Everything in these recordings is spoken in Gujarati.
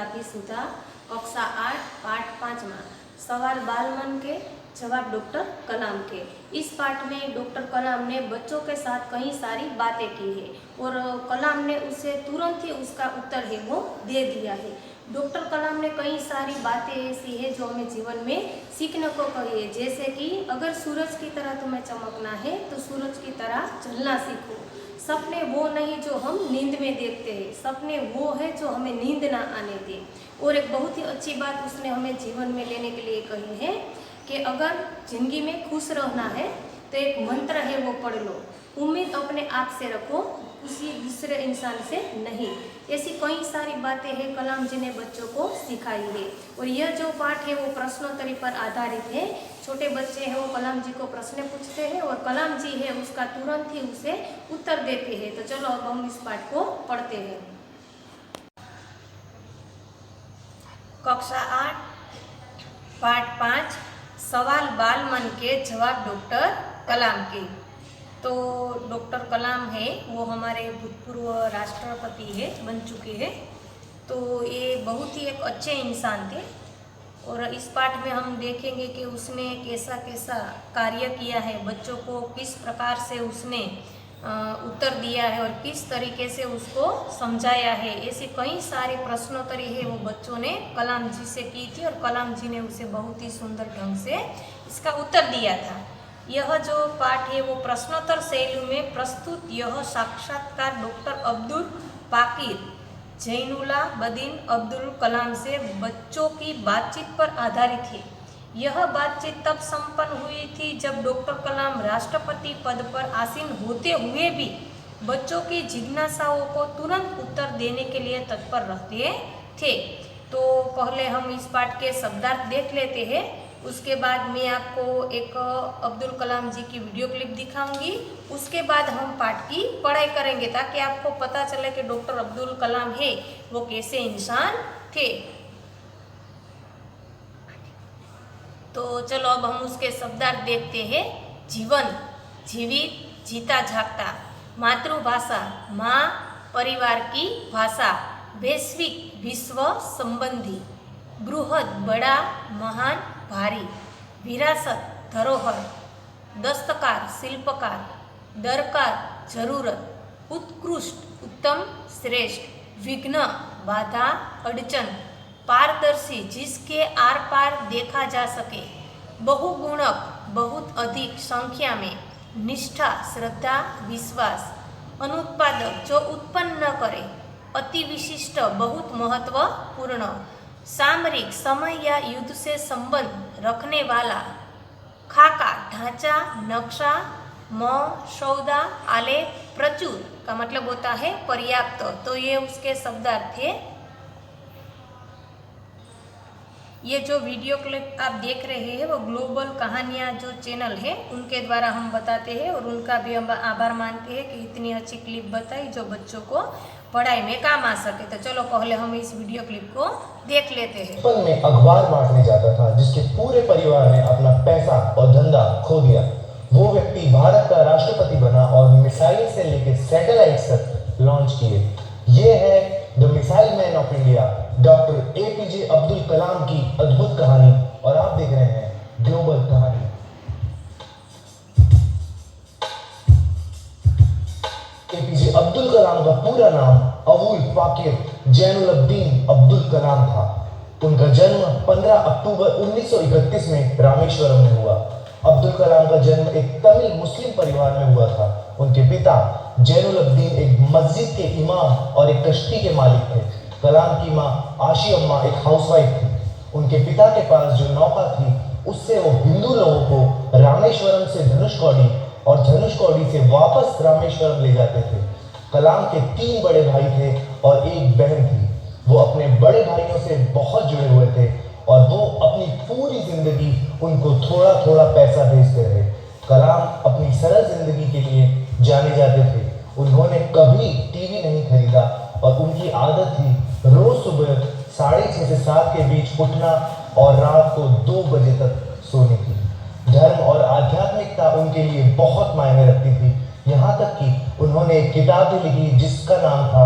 भारती सुधा कक्षा 8 पाठ 5 में सवाल बालमन के जवाब डॉक्टर कलाम के। इस पाठ में डॉक्टर कलाम ने बच्चों के साथ कई सारी बातें की है और कलाम ने उसे तुरंत ही उसका उत्तर है वो दे दिया है। डॉक्टर कलाम ने कई सारी बातें ऐसी है जो हमें जीवन में सीखने को कही है, जैसे कि अगर सूरज की तरह तुम्हें चमकना है तो सूरज की तरह जलना सीखो। सपने वो नहीं जो हम नींद में देखते हैं, सपने वो है जो हमें नींद ना आने दे। और एक बहुत ही अच्छी बात उसने हमें जीवन में लेने के लिए कही है कि अगर जिंदगी में खुश रहना है तो एक मंत्र है वो पढ़ लो, उम्मीद अपने आप से रखो, किसी दूसरे इंसान से नहीं। ऐसी कई सारी बातें हैं कलाम जी ने बच्चों को सिखाई है। और यह जो पाठ है वो प्रश्नोत्तरी पर आधारित है। छोटे बच्चे हैं वो कलाम जी को प्रश्न पूछते हैं और कलाम जी है उसका तुरंत ही उसे उत्तर देते हैं। तो चलो अब हम इस पाठ को पढ़ते हैं। कक्षा 8 पाठ 5 सवाल बालमन के जवाब डॉक्टर कलाम के। तो डॉक्टर कलाम है वो हमारे भूतपूर्व राष्ट्रपति है, बन चुके हैं। तो ये बहुत ही एक अच्छे इंसान थे और इस पाठ में हम देखेंगे कि उसने कैसा कैसा कार्य किया है, बच्चों को किस प्रकार से उसने उत्तर दिया है और किस तरीके से उसको समझाया है। ऐसे कई सारे प्रश्नोत्तरी है वो बच्चों ने कलाम जी से की थी और कलाम जी ने उसे बहुत ही सुंदर ढंग से इसका उत्तर दिया था। यह जो पाठ है वो प्रश्नोत्तर शैली में प्रस्तुत यह साक्षात्कार डॉक्टर अब्दुल पाकिर जैनुलाब्दीन अब्दुल कलाम से बच्चों की बातचीत पर आधारित है। यह बातचीत तब संपन्न हुई थी जब डॉक्टर कलाम राष्ट्रपति पद पर आसीन होते हुए भी बच्चों की जिज्ञासाओं को तुरंत उत्तर देने के लिए तत्पर रहते थे। तो पहले हम इस पाठ के शब्दार्थ देख लेते हैं, उसके बाद मैं आपको एक अब्दुल कलाम जी की वीडियो क्लिप दिखाऊंगी, उसके बाद हम पाठ की पढ़ाई करेंगे ताकि आपको पता चले कि डॉक्टर अब्दुल कलाम है वो कैसे इंसान थे। तो चलो अब हम उसके शब्दार्थ देखते हैं। जीवन, जीवित, जीता जागता, मातृभाषा, माँ, परिवार की भाषा, वैश्विक, विश्व संबंधी, बृहद, बड़ा, महान, भारी, विरासत, धरोहर, दस्तकार, शिल्पकार, दरकार, जरूरत, उत्कृष्ट, उत्तम, श्रेष्ठ, विघ्न, बाधा, अड़चन, पारदर्शी, जिसके आर पार देखा जा सके, बहुगुणक, बहुत अधिक संख्या में, निष्ठा, श्रद्धा, विश्वास, अनुत्पादक, जो उत्पन्न न करे, अति विशिष्ट, बहुत महत्वपूर्ण, सामरिक, समय या युद्ध से संबंध रखने वाला, खाका, ढांचा, नक्शा, सौदा, आलेख, प्रचुर का मतलब होता है पर्याप्त। तो ये उसके शब्दार्थ थे। ये जो वीडियो क्लिप आप देख रहे हैं वो ग्लोबल कहानियाँ जो चैनल है उनके द्वारा हम बताते हैं और उनका भी हम आभार मानते हैं कि इतनी अच्छी क्लिप बताई जो बच्चों को पढ़ाई में काम आ सके। तो चलो पहले हम इस वीडियो क्लिप को देख लेते हैं। बचपन में अखबार बांटने जाता था जिसके पूरे परिवार ने अपना पैसा और धंधा खो दिया। वो व्यक्ति भारत का राष्ट्रपति बना और मिसाइल से लेकर सैटेलाइट तक लॉन्च किए। ये है the missile man of India, doctor APJ Abdul Kalam की अद्भुत कहानी और आप देख रहे हैं ग्लोबल कहानी। एपीजे अब्दुल कलाम का पूरा नाम अबुल पाकिर जैनुलाब्दीन अब्दुल कलाम था। उनका जन्म 15 अक्टूबर 1931 में रामेश्वरम में हुआ। अब्दुल कलाम का जन्म एक तमिल मुस्लिम परिवार में हुआ था। उनके पिता जैनुलाब्दीन एक मस्जिद के इमाम और एक कश्ती के मालिक थे। कलाम की माँ आशी अम्मा एक हाउसवाइफ थी। उनके पिता के पास जो नौका थी उससे वो हिंदू लोगों को रामेश्वरम से धनुषकौडी और धनुषकौडी से वापस रामेश्वरम ले जाते थे। कलाम के 3 बड़े भाई थे और एक बहन थी। वो अपने बड़े भाइयों से बहुत जुड़े हुए थे और वो अपनी पूरी जिंदगी उनको थोड़ा थोड़ा पैसा भेजते रहे। कलाम अपनी सरल जिंदगी के लिए जाने जाते थे। उन्होंने कभी टीवी नहीं खरीदा और उनकी आदत थी रोज सुबह 6:30 से 7 के बीच उठना और रात को 2 बजे तक सोने की। धर्म और आध्यात्मिकता उनके लिए बहुत मायने रखती थी। यहाँ तक कि उन्होंने एक किताब भी लिखी जिसका नाम था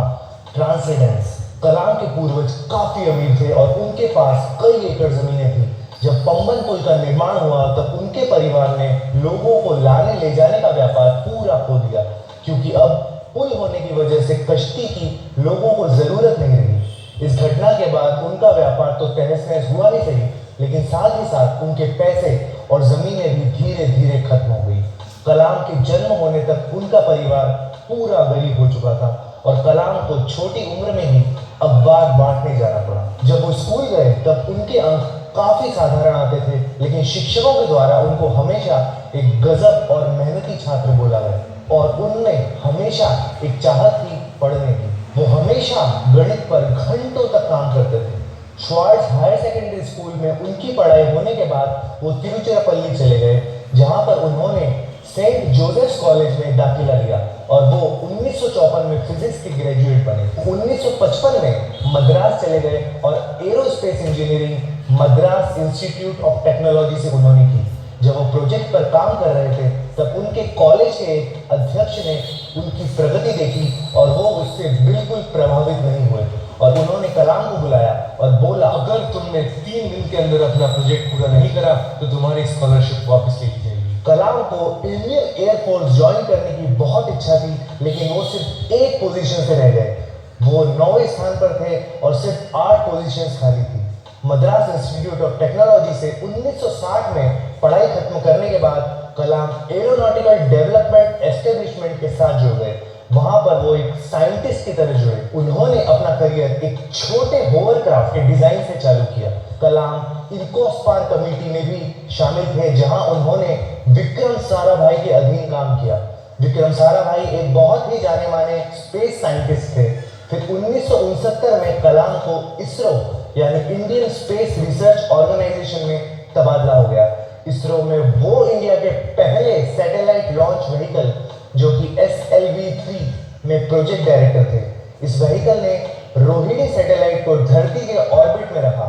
ट्रांसेंडेंस। कलाम के पूर्वज काफी अमीर थे और उनके पास कई एकड़ जमीनें थी। जब पंबन पुल का निर्माण हुआ तब उनके परिवार ने लोगों को लाने ले जाने का व्यापार पूरा खो दिया, क्योंकि अब पुल होने की वजह से कश्ती की लोगों को जरूरत नहीं रही। इस घटना के बाद उनका व्यापार तो तहस नहस हुआ ही सही, लेकिन साथ ही साथ उनके पैसे और जमीनें भी धीरे धीरे खत्म हो गई। कलाम के जन्म होने तक उनका परिवार पूरा गरीब हो चुका था और कलाम को छोटी उम्र में ही अखबार बांटने जाना पड़ा। जब वो स्कूल गए तब उनके अंक काफी साधारण आते थे, लेकिन शिक्षकों के द्वारा उनको हमेशा एक गजब और मेहनती छात्र बोला गया और उनमें हमेशा एक चाहत थी पढ़ने की। वो हमेशा गणित पर घंटों तक काम करते थे। श्वार्ट्ज हायर सेकेंडरी स्कूल में उनकी पढ़ाई होने के बाद वो तिरुचिरापल्ली चले गए, जहां पर उन्होंने सेंट जोसेफ्स कॉलेज में दाखिला लिया और वो 1954 में फिजिक्स के ग्रेजुएट बने। 1955 में मद्रास चले गए और aerospace engineering Madras institute of technology से उन्होंने की। जब वो प्रोजेक्ट पर काम कर रहे थे तब उनके कॉलेज के अध्यक्ष ने उनकी प्रगति देखी और वो उससे बिल्कुल प्रभावित नहीं हुए और उन्होंने कलाम को बुलाया और बोला, अगर तुमने 3 दिन के अंदर अपना प्रोजेक्ट पूरा नहीं करा तो तुम्हारी स्कॉलरशिप वापस ले ली जाएगी। कलाम को इंडियन एयरफोर्स ज्वाइन करने की बहुत इच्छा थी, लेकिन वो सिर्फ एक पोजीशन से रह गए। वो 9वें स्थान पर थे और सिर्फ 8 पोजीशंस खाली थी। मद्रास इंस्टीट्यूट ऑफ टेक्नोलॉजी से 1960 में पढ़ाई खत्म करने के बाद कलाम एरोनॉटिकल डेवलपमेंट एस्टेब्लिशमेंट के साथ जुड़ गए। वहां पर वो एक साइंटिस्ट की तरह जुड़े। उन्होंने अपना करियर एक छोटे होवरक्राफ्ट के डिजाइन से चालू किया। कलाम इनकोस्पार कमेटी में भी शामिल थे, जहां उन्होंने विक्रम साराभाई के अधीन काम किया। विक्रम साराभाई एक बहुत ही जाने माने स्पेस साइंटिस्ट थे। फिर 1969 में कलाम को इसरो यानी इंडियन स्पेस रिसर्च ऑर्गेनाइजेशन में तबादला हो गया। इसरो में वो इंडिया के पहले सैटेलाइट लॉन्च व्हीकल जो कि SLV-3 में प्रोजेक्ट डायरेक्टर थे। इस व्हीकल ने रोहिणी सैटेलाइट को धरती के ऑर्बिट में रखा।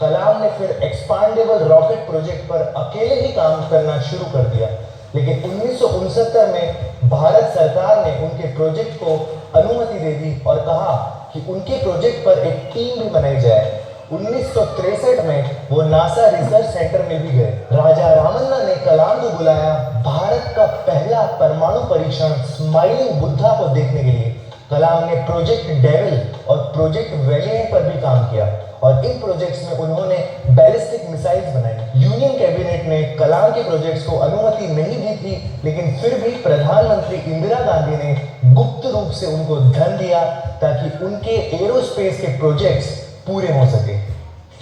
कलाम ने फिर एक्सपांडेबल रॉकेट प्रोजेक्ट पर अकेले ही काम करना शुरू कर दिया, लेकिन 1969 में भारत सरकार ने उनके प्रोजेक्ट को अनुमति दे दी और कहा कि उनके प्रोजेक्ट पर एक टीम भी बनाई जाए। 1963 में वो नासा रिसर्च सेंटर में भी गए। राजा रामन्ना ने कलाम को बुलाया भारत का पहला परमाणु परीक्षण स्माइलिंग बुद्धा को देखने के लिए। कलाम ने प्रोजेक्ट डेविल और प्रोजेक्ट वेलिएंट पर भी काम किया और इन प्रोजेक्ट्स में उन्होंने बैलिस्टिक मिसाइल्स बनाई। यूनियन कैबिनेट ने कलाम के प्रोजेक्ट्स को अनुमति नहीं दी थी, लेकिन फिर भी प्रधानमंत्री इंदिरा गांधी ने गुप्त रूप से उनको धन दिया ताकि उनके एरोस्पेस के प्रोजेक्ट्स पूरे हो सके।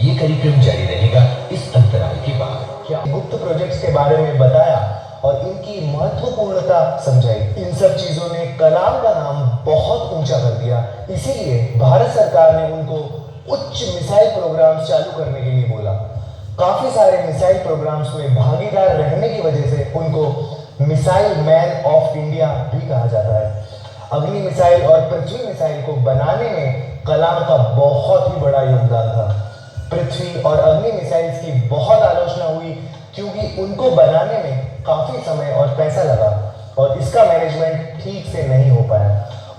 ये कार्यक्रम जारी रहेगा इस अंतराल के बाद। क्या गुप्त प्रोजेक्ट्स के बारे में बताया और इनकी महत्वपूर्णता समझाई। इन सब चीजों ने कलाम का नाम बहुत ऊंचा कर दिया। इसीलिए भारत सरकार ने उनको उच्च मिसाइल प्रोग्राम्स चालू करने के लिए बोला। काफी सारे मिसाइल प्रोग्राम्स में भागीदार रहने की वजह से उनको मिसाइल मैन ऑफ इंडिया भी कहा जाता है। अग्नि मिसाइल और पृथ्वी मिसाइल को बनाने में कलाम का बहुत ही बड़ा योगदान था। पृथ्वी और अग्नि मिसाइल्स की बहुत आलोचना हुई क्योंकि उनको बनाने में काफी समय और पैसा लगा और इसका मैनेजमेंट ठीक से नहीं हो पाया।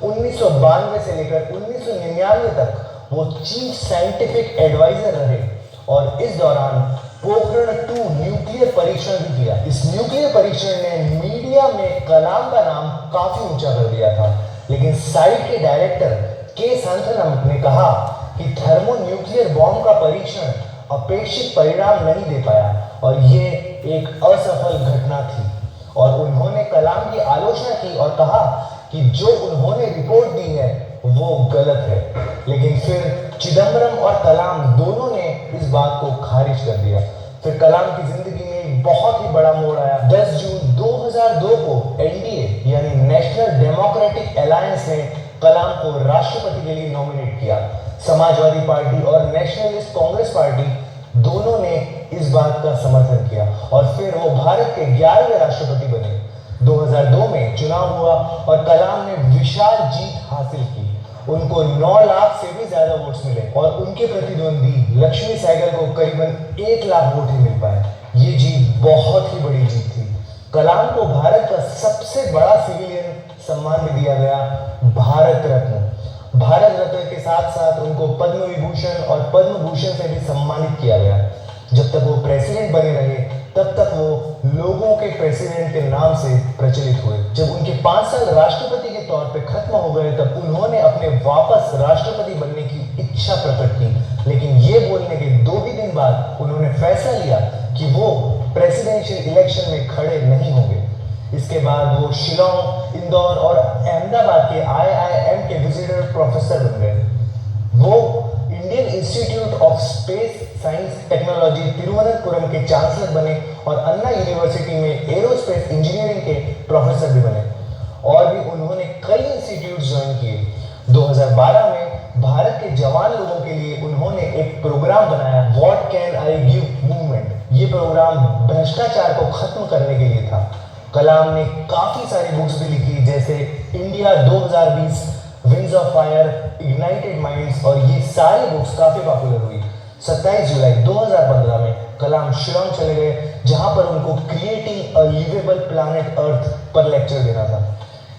1992 से लेकर 1999 तक वो चीफ साइंटिफिक एडवाइजर रहे और इस दौरान पोखरण 2 न्यूक्लियर परीक्षण भी किया। इस न्यूक्लियर परीक्षण ने मीडिया में कलाम का नाम काफी ऊंचा कर दिया था, लेकिन साइट के डायरेक्टर के संथनम ने कहा कि थर्मोन्यूक्लियर बॉम्ब का परीक्षण अपेक्षित परिणाम नहीं दे पाया और ये एक असफल घटना थी और उन्होंने कलाम की आलोचना की और कहा कि जो उन्होंने रिपोर्ट दी है वो गलत है। लेकिन फिर चिदम्बरम और कलाम दोनों ने इस बात को खारिज कर दिया। फिर कलाम की जिंदगी में एक बहुत ही बड़ा मोड़ आया। 10 जून 2002 को NDA यानी नेशनल डेमोक्रेटिक अलायंस ने कलाम को राष्ट्रपति के लिए नॉमिनेट किया। समाजवादी पार्टी और नेशनलिस्ट कांग्रेस पार्टी दोनों ने इस बात का समर्थन किया और फिर वो भारत के 11वें राष्ट्रपति बने। 2002 में चुनाव हुआ और कलाम ने विशाल जीत हासिल की। उनको 9 लाख से भी ज्यादा वोट्स मिले और उनके प्रतिद्वंदी लक्ष्मी सहगल को करीबन 1 लाख वोट ही मिल पाए। ये जीत बहुत ही बड़ी जीत थी। कलाम को भारत का सबसे बड़ा सिविलियन सम्मान भी दिया गया, भारत रत्न। भारत रत्न के साथ साथ उनको पद्म विभूषण और पद्म भूषण से भी सम्मानित किया गया। जब तक वो प्रेसिडेंट बने रहे तब तक वो लोगों के प्रेसिडेंट के नाम से प्रचलित हुए। जब उनके 5 साल राष्ट्रपति के तौर पे खत्म हो गए तब उन्होंने अपने वापस राष्ट्रपति बनने की इच्छा प्रकट की, लेकिन ये बोलने के 2 ही दिन बाद उन्होंने फैसला लिया कि वो प्रेसिडेंशियल इलेक्शन में खड़े नहीं होंगे। इसके बाद वो शिलोंग, इंदौर और अहमदाबाद के IIM के विजिटर प्रोफेसर बन गए। वो Indian institute of space science technology Thiruvananthapuram के चांसलर बने और अन्ना यूनिवर्सिटी में एरोस्पेस इंजीनियरिंग के प्रोफेसर भी बने और भी उन्होंने कई इंस्टीट्यूट ज्वाइन किए। 2012 में भारत के जवान लोगों के लिए उन्होंने एक प्रोग्राम बनाया, what can I give movement. ये प्रोग्राम भ्रष्टाचार को खत्म करने के लिए था। कलाम ने काफी सारी बुक्स भी लिखी जैसे India 2020, wings of fire, ignited minds, और ये सारी बुक्स काफी पॉपुलर हुई। 27 जुलाई 2015 में कलाम शिलोंग चले गए जहां पर उनको creating a liveable planet earth पर लेक्चर देना था।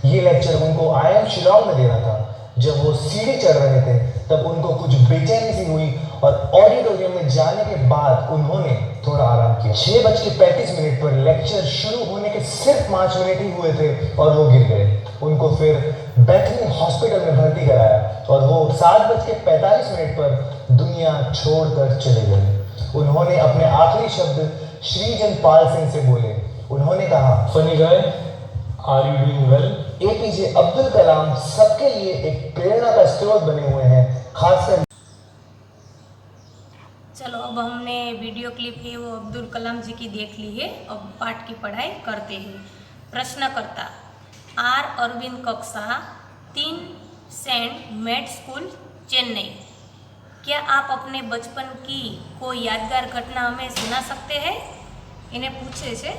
ये लेक्चर उनको IIM शिलोंग में देना था। जब वो सीढ़ी चढ़ रहे थे तब उनको कुछ बेचैनी सी हुई और ऑडिटोरियम में जाने के बाद उन्होंने थोड़ा आराम किया। 6:35 पर लेक्चर शुरू होने के सिर्फ 5 मिनट ही हुए थे और वो गिर गए। उनको फिर बेथनी हॉस्पिटल में भर्ती कराया और वो 7:45 पर दुनिया छोड़कर चले गए। उन्होंने अपने आखिरी शब्द श्रीजन पाल सिंह से बोले। उन्होंने कहा, funny guy, are you doing well? APJ Abdul Kalam सबके लिए एक प्रेरणा का स्रोत बने हुए हैं, खासकर। चलो अब हमने वीडियो क्लिप है वो अब्दुल कलाम जी की देख ली है। अब पाठ की पढ़ाई करते हैं। प्रश्नकर्ता R. अरविंद, कक्षा 3, सेंट मेड स्कूल, चेन्नई। क्या आप अपने बचपन की कोई यादगार घटना हमें सुना सकते हैं? इन्हें पूछे છે।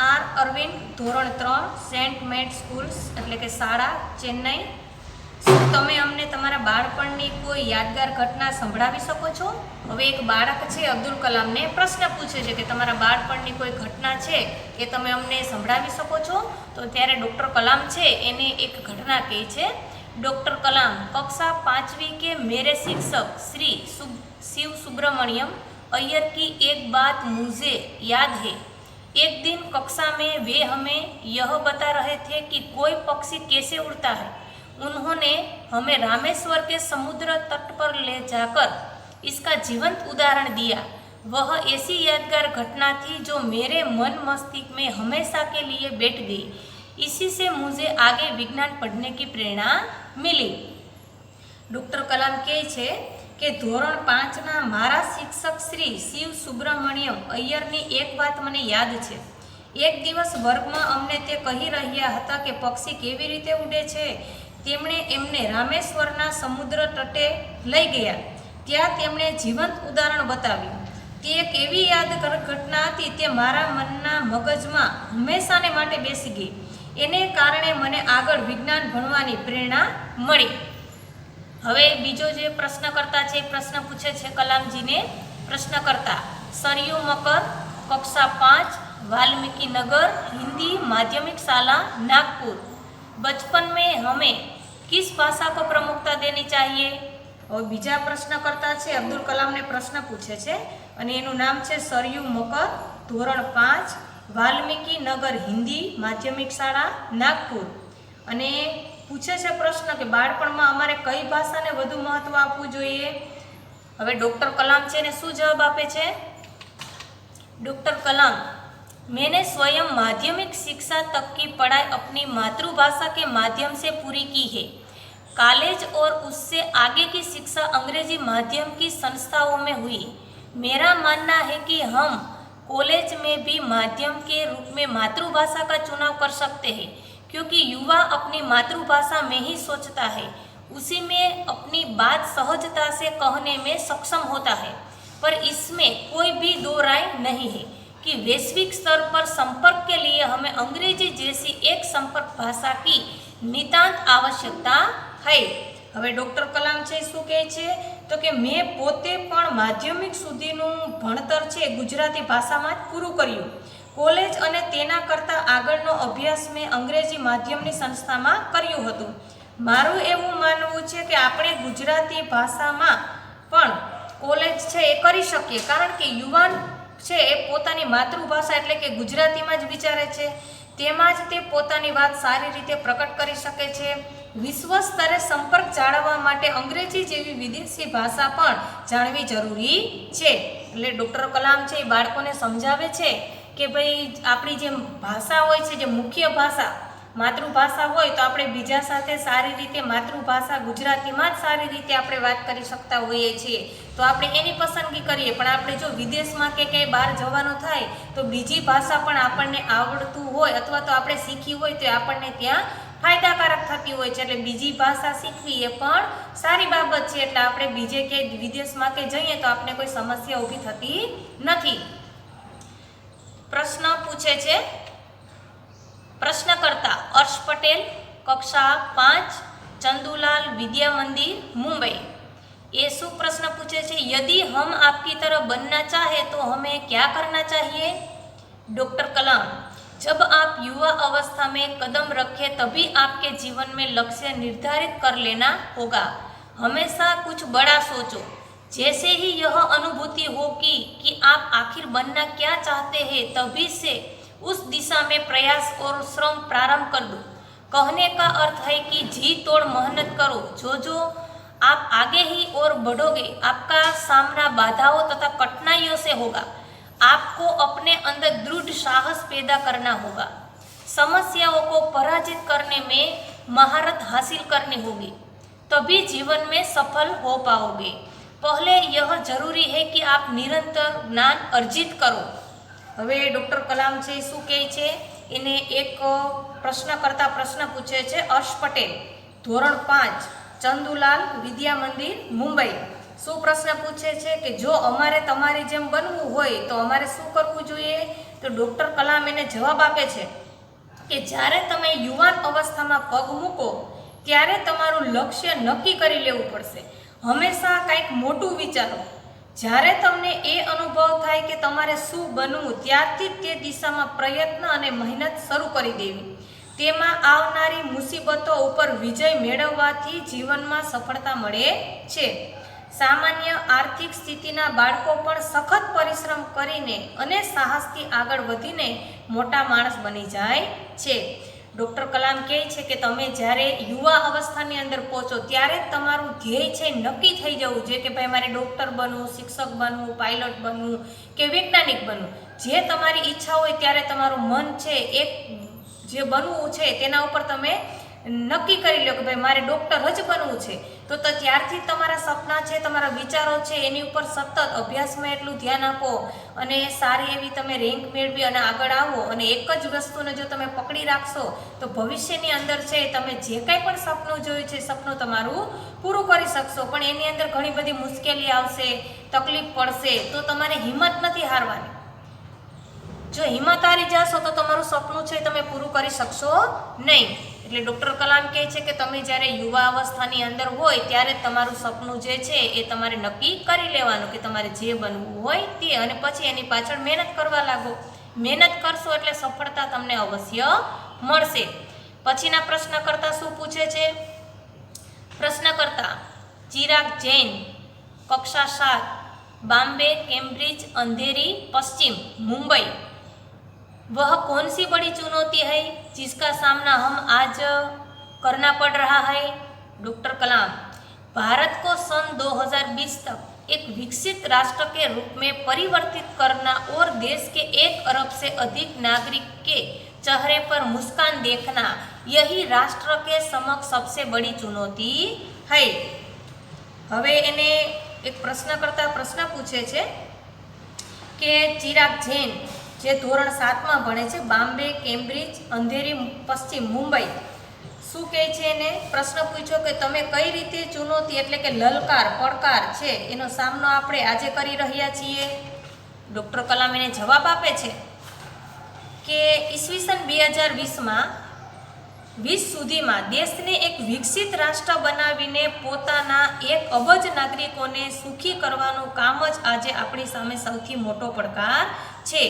R. અરવિંદ, ધોરણ 3, સેન્ટ મેડ સ્કૂલ્સ એટલે કે શાળા, ચેન્નઈ। શું તમે અમને તમારા બાળપણની કોઈ યાદગાર ઘટના સંભળાવી શકો છો? હવે એક બાળક છે અબ્દુલ કલામને પ્રશ્ન પૂછે છે કે તમારા બાળપણની કોઈ ઘટના છે એ તમે અમને સંભળાવી શકો છો? તો ત્યારે ડૉક્ટર કલામ છે એને એક ઘટના કહે છે। डॉक्टर कलाम, कक्षा 5वीं के मेरे शिक्षक श्री शिव सुब्रमण्यम अय्यर की एक बात मुझे याद है। एक दिन कक्षा में वे हमें यह बता रहे थे कि कोई पक्षी कैसे उड़ता है। उन्होंने हमें रामेश्वर के समुद्र तट पर ले जाकर इसका जीवंत उदाहरण दिया। वह ऐसी यादगार घटना थी जो मेरे मन मस्तिष्क में हमेशा के लिए बैठ गई। इसी से मुझे आगे विज्ञान पढ़ने की प्रेरणा मिली। डॉक्टर कलाम कहे છે કે ધોરણ 5ના મારા શિક્ષક શ્રી શિવ સુબ્રમણ્યમ અય્યરની એક વાત મને યાદ છે। એક દિવસ વર્ગમાં અમને તે કહી રહ્યા હતા કે પક્ષી કેવી રીતે ઉડે છે। તેમણે એમને રામેશ્વરના સમુદ્ર તટે લઈ ગયા। ત્યાં તેમણે જીવંત ઉદાહરણ બતાવ્યું। તે એક એવી યાદગાર ઘટના હતી તે મારા મનના મગજમાં હંમેશાને માટે બેસી ગઈ। એને કારણે મને આગળ વિજ્ઞાન ભણવાની પ્રેરણા મળી। હવે બીજો જે પ્રશ્નકર્તા છે પ્રશ્ન પૂછે છે કલામજીને। પ્રશ્નકર્તા સરયુ મકર, કક્ષા 5, वाल्मीकि नगर, हिंदी माध्यमिक शाला, नागपुर। बचपन में हमें किस भाषा को प्रमुखता देनी चाहिए? और बीजा प्रश्नकर्ता છે અબ્દુલ કલામને પ્રશ્ન પૂછે છે અને એનું નામ છે સરયુ મકર, ધોરણ 5, वाल्मीकि नगर, हिंदी माध्यमिक शाला, नागपुर। અને પૂછે છે પ્રશ્ન કે બાળપણમાં અમારે કઈ ભાષાને વધુ મહત્વ આપવું જોઈએ? હવે ડૉક્ટર કલામ છે ને શું જવાબ આપે છે? डॉक्टर कलाम, मैंने स्वयं माध्यमिक शिक्षा तक की पढ़ाई अपनी मातृभाषा के माध्यम से पूरी की है। कॉलेज और उससे आगे की शिक्षा अंग्रेजी माध्यम की संस्थाओं में हुई। मेरा मानना है कि हम कॉलेज में भी माध्यम के रूप में मातृभाषा का चुनाव कर सकते हैं, क्योंकि युवा अपनी मातृभाषा में ही सोचता है, उसी में अपनी बात सहजता से कहने में सक्षम होता है। पर इसमें कोई भी दो राय नहीं है कि वैश्विक स्तर पर संपर्क के लिए हमें अंग्रेजी जैसी एक संपर्क भाषा की नितांत आवश्यकता है। હવે ડૉક્ટર કલામ છે શું કહે છે તો કે મેં પોતે પણ માધ્યમિક સુધીનું ભણતર છે ગુજરાતી ભાષામાં જ પૂરું કર્યું। કોલેજ અને તેના કરતાં આગળનો અભ્યાસ મેં અંગ્રેજી માધ્યમની સંસ્થામાં કર્યું હતું। મારું એવું માનવું છે કે આપણે ગુજરાતી ભાષામાં પણ કોલેજ છે એ કરી શકીએ, કારણ કે યુવાન છે એ પોતાની માતૃભાષા એટલે કે ગુજરાતીમાં જ વિચારે છે, તેમાં જ તે પોતાની વાત સારી રીતે પ્રકટ કરી શકે છે. વિશ્વ સ્તરે સંપર્ક જાળવવા માટે અંગ્રેજી જેવી વિદેશી ભાષા પણ જાણવી જરૂરી છે. એટલે ડૉક્ટર કલામ છે એ બાળકોને સમજાવે છે કે ભાઈ આપણી જે ભાષા હોય છે, જે મુખ્ય ભાષા માતૃભાષા હોય, તો આપણે બીજા સાથે સારી રીતે માતૃભાષા ગુજરાતીમાં જ સારી રીતે આપણે વાત કરી શકતા હોઈએ છીએ, તો આપણે એની પસંદગી કરીએ. પણ આપણે જો વિદેશમાં કે ક્યાંય બહાર જવાનું થાય તો બીજી ભાષા પણ આપણને આવડતું હોય અથવા તો આપણે શીખી હોય તો આપણને ત્યાં ફાયદાકારક થતી હોય છે. એટલે બીજી ભાષા શીખવી એ પણ સારી બાબત છે. એટલે આપણે બીજે ક્યાંય વિદેશમાં કે જઈએ તો આપણે કોઈ સમસ્યા ઊભી થતી નથી. પ્રશ્ન પૂછે છે प्रश्नकर्ता अर्श पटेल, कक्षा 5, चंदूलाल विद्या मंदिर, मुंबई। ये शु प्रश्न पूछे छे, यदि हम आपकी तरह बनना चाहे तो हमें क्या करना चाहिए? डॉक्टर कलाम, जब आप युवा अवस्था में कदम रखें तभी आपके जीवन में लक्ष्य निर्धारित कर लेना होगा। हमेशा कुछ बड़ा सोचो। जैसे ही यह अनुभूति होगी कि आप आखिर बनना क्या चाहते हैं, तभी से उस दिशा में प्रयास और श्रम प्रारंभ कर दो। कहने का अर्थ है कि जी तोड़ मेहनत करो। जो आप आगे ही और बढ़ोगे, आपका सामना बाधाओं तथा कठिनाइयों से होगा। आपको अपने अंदर दृढ़ साहस पैदा करना होगा। समस्याओं को पराजित करने में महारत हासिल करनी होगी, तभी जीवन में सफल हो पाओगे। पहले यह जरूरी है कि आप निरंतर ज्ञान अर्जित करो। હવે ડૉક્ટર કલામ છે શું કહે છે, એને એક પ્રશ્ન કરતા પ્રશ્ન પૂછે છે હર્ષ પટેલ, ધોરણ 5, ચંદુલાલ વિદ્યા મંદિર, મુંબઈ. શું પ્રશ્ન પૂછે છે કે જો અમારે તમારી જેમ બનવું હોય તો અમારે શું કરવું જોઈએ? તો ડૉક્ટર કલામ એને જવાબ આપે છે કે જ્યારે તમે યુવાન અવસ્થામાં પગ મૂકો ત્યારે તમારું લક્ષ્ય નક્કી કરી લેવું પડશે. હંમેશા કંઈક મોટું વિચારો. જ્યારે તમને એ અનુભવ થાય કે તમારે શું બનવું, ત્યારથી જ તે દિશામાં પ્રયત્ન અને મહેનત શરૂ કરી દેવી. તેમાં આવનારી મુસીબતો ઉપર વિજય મેળવવાથી જીવનમાં સફળતા મળે છે. સામાન્ય આર્થિક સ્થિતિના બાળકો પણ સખત પરિશ્રમ કરીને અને સાહસથી આગળ વધીને મોટા માણસ બની જાય છે. ડૉક્ટર કલામ કહે છે કે તમે જ્યારે યુવા અવસ્થાની અંદર પહોંચો ત્યારે જ તમારું ધ્યેય છે નક્કી થઈ જવું જોઈએ કે ભાઈ મારે ડૉક્ટર બનવું, શિક્ષક બનવું, પાયલોટ બનવું કે વૈજ્ઞાનિક બનવું. જે તમારી ઈચ્છા હોય ત્યારે તમારું મન છે એક જે બનવું છે તેના ઉપર તમે નક્કી કરી લો કે ભાઈ મારે ડૉક્ટર જ બનવું છે, તો ત્યારથી તમારા સપના છે, તમારા વિચારો છે એની ઉપર સતત અભ્યાસમાં એટલું ધ્યાન આપો અને સારી એવી તમે રેન્ક મેળવી અને આગળ આવો. અને એક જ વસ્તુને જો તમે પકડી રાખશો તો ભવિષ્યની અંદર છે તમે જે કંઈ પણ સપનું જોયું છે સપનું તમારું પૂરું કરી શકશો. પણ એની અંદર ઘણી બધી મુશ્કેલી આવશે, તકલીફ પડશે, તો તમારે હિંમત નથી હારવાની. જો હિંમત હારી જશો તો તમારું સપનું છે તમે પૂરું કરી શકશો નહીં. એટલે ડૉક્ટર કલામ કહે છે કે તમે જ્યારે યુવા અવસ્થાની અંદર હોય ત્યારે તમારું સપનું જે છે એ તમારે નક્કી કરી લેવાનું કે તમારે જે બનવું હોય તે, અને પછી એની પાછળ મહેનત કરવા લાગો. મહેનત કરશો એટલે સફળતા તમને અવશ્ય મળશે. પછીના પ્રશ્નકર્તા શું પૂછે છે? પ્રશ્નકર્તા ચિરાગ જૈન, કક્ષા 7, बॉम्बे, कैम्ब्रिज, अंधेरी, पश्चिम, मुंबई। वह कौन सी बड़ी चुनौती है जिसका सामना हम आज करना पड़ रहा है? डॉक्टर कलाम, भारत को सन 2020 तक एक विकसित राष्ट्र के रूप में परिवर्तित करना और देश के 1 अरब से अधिक नागरिक के चेहरे पर मुस्कान देखना, यही राष्ट्र के समक्ष सबसे बड़ी चुनौती है। હવે એને એક પ્રશ્નકર્તા પ્રશ્ન પૂછે છે કે ચિરાગ જૈન જે ધોરણ 7માં ભણે છે, બોમ્બે, કેમ્બ્રિજ, અંધેરી, પશ્ચિમ, મુંબઈ, શું કહે છે એને પ્રશ્ન પૂછ્યો કે તમે કઈ રીતે ચુનૌતી એટલે કે લલકાર, પડકાર છે એનો સામનો આપણે આજે કરી રહ્યા છીએ? ડૉક્ટર કલામ એને જવાબ આપે છે કે ઈસવીસન 2020માં 20 સુધીમાં દેશને એક વિકસિત રાષ્ટ્ર બનાવીને પોતાના 1 અબજ નાગરિકોને સુખી કરવાનું કામ જ આજે આપણી સામે સૌથી મોટો પડકાર છે.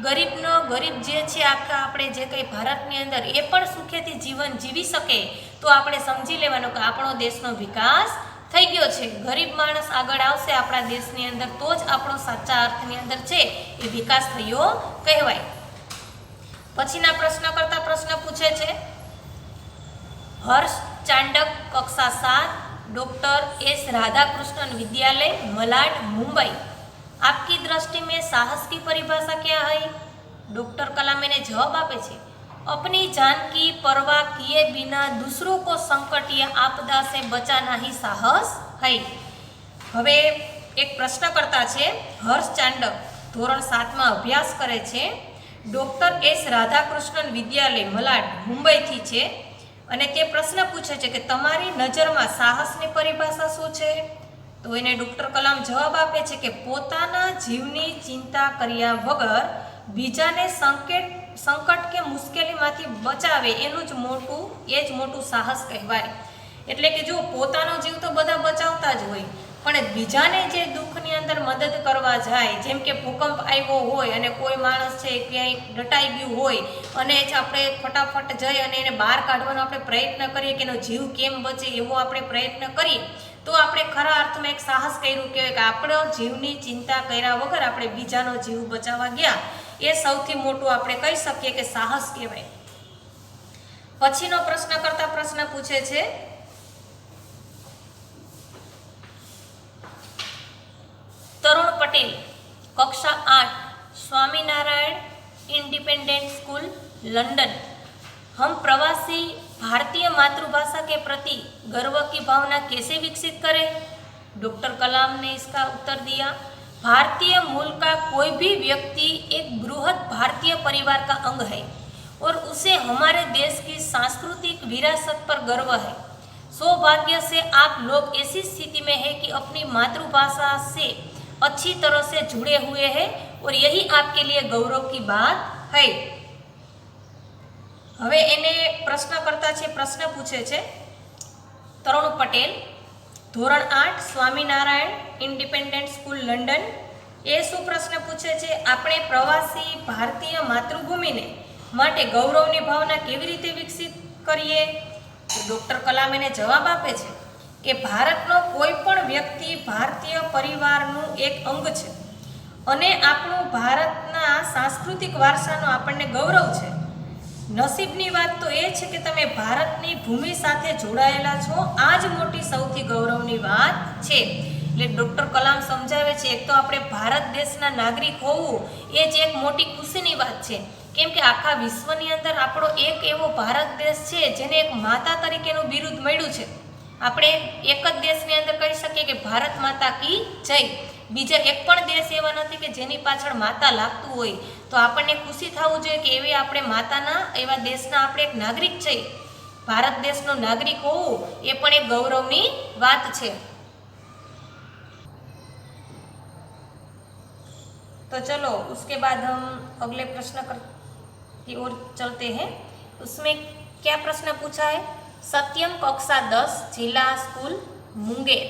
ગરીબનો ગરીબ જે છે આખા આપણે જે કંઈ ભારતની અંદર એ પણ સુખેથી જીવન જીવી શકે તો આપણે સમજી લેવાનું કે આપણો દેશનો વિકાસ થઈ ગયો છે. ગરીબ માણસ આગળ આવશે આપણા દેશની અંદર તો જ આપણો સાચા અર્થની અંદર છે એ વિકાસ થયો કહેવાય. પછીના પ્રશ્ન કરતા પ્રશ્ન પૂછે છે हर्ष चांडक कक्षा 7 डॉक्टर एस राधाकृष्णन विद्यालय मलाड मुंबई, आपकी दृष्टि में साहस की परिभाषा क्या है? डॉक्टर कलाम ने जवाब आपे छे अपनी जान की परवाह किए बिना दूसरों को संकट या आपदा से बचाना ही साहस है. हवे एक प्रश्न करता छे हर्ष चांडक धोरण 7 में अभ्यास करे छे, डॉक्टर एस राधाकृष्णन विद्यालय मलाड मुंबई थी छे અને તે પ્રશ્ન પૂછે છે કે તમારી નજરમાં સાહસની પરિભાષા શું છે? તો એને ડૉક્ટર કલામ જવાબ આપે છે કે પોતાના જીવની ચિંતા કર્યા વગર બીજાને સંકટ કે મુશ્કેલીમાંથી બચાવે એનું જ મોટું સાહસ કહેવાય. એટલે કે જો પોતાનો જીવ તો બધા બચાવતા જ હોય પણ બીજાને જે દુઃખની અંદર મદદ કરવા જાય, જેમ કે ભૂકંપ આવ્યો હોય અને કોઈ માણસ છે ક્યાંય દટાઈ ગયું હોય અને જ આપણે ફટાફટ જઈ અને એને બહાર કાઢવાનો આપણે પ્રયત્ન કરીએ કે એનો જીવ કેમ બચે એવો આપણે પ્રયત્ન કરીએ તો આપણે ખરા અર્થમાં એક સાહસ કર્યું કહેવાય કે આપણો જીવની ચિંતા કર્યા વગર આપણે બીજાનો જીવ બચાવવા ગયા એ સૌથી મોટું આપણે કહી શકીએ કે સાહસ કહેવાય. પછીનો પ્રશ્ન કરતા પ્રશ્ન પૂછે છે तरुण पटेल कक्षा 8 स्वामीनारायण इंडिपेंडेंट स्कूल लंदन, हम प्रवासी भारतीय मातृभाषा के प्रति गर्व की भावना कैसे विकसित करें? डॉक्टर कलाम ने इसका उत्तर दिया भारतीय मूल का कोई भी व्यक्ति एक बृहद भारतीय परिवार का अंग है और उसे हमारे देश की सांस्कृतिक विरासत पर गर्व है. सौभाग्य से आप लोग ऐसी स्थिति में है कि अपनी मातृभाषा से अच्छी तरह से जुड़े हुए हैं और यही आपके लिए गौरव की बात है. હવે એને પ્રશ્ન કરતા છે પ્રશ્ન પૂછે છે તરુણ પટેલ ધોરણ 8 સ્વામિનારાયણ ઇન્ડિપેન્ડન્ટ સ્કૂલ લંડન. એ શું પ્રશ્ન પૂછે છે? આપણે પ્રવાસી ભારતીય માતૃભૂમિને માટે ગૌરવની ભાવના કેવી રીતે વિકસિત કરીએ? ડૉક્ટર કલામ એને જવાબ આપે છે કે ભારતનો કોઈ પણ વ્યક્તિ ભારતીય પરિવારનું એક અંગ છે અને આપણું ભારતના સાંસ્કૃતિક વારસાનો આપણને ગૌરવ છે. નસીબની વાત તો એ છે કે તમે ભારતની ભૂમિ સાથે જોડાયેલા છો, આ જ મોટી સૌથી ગૌરવની વાત છે. એટલે ડૉક્ટર કલામ સમજાવે છે એક તો આપણે ભારત દેશના નાગરિક હોવું એ જ એક મોટી ખુશીની વાત છે, કેમ કે આખા વિશ્વની અંદર આપણો એક એવો ભારત દેશ છે જેને એક માતા તરીકેનું બિરુદ મળ્યું છે. આપણે એક જ દેશની અંદર કહી શકીએ કે ભારત માતા કી જય. બીજા એક પણ દેશ એવા નથી કે જેની પાછળ માતા લાગતું હોય. તો આપણને ખુશી થવું જોઈએ કે એવી આપણે માતાના એવા દેશના આપણે એક નાગરિક છે. ભારત દેશનો નાગરિક હોવું એ પણ એક ગૌરવની વાત છે. तो चलो उसके बाद हम अगले प्रश्न की ओर चलते हैं. उसमें क्या प्रश्न पूछा है? सत्यम कक्षा 10 जिला स्कूल मुंगेर,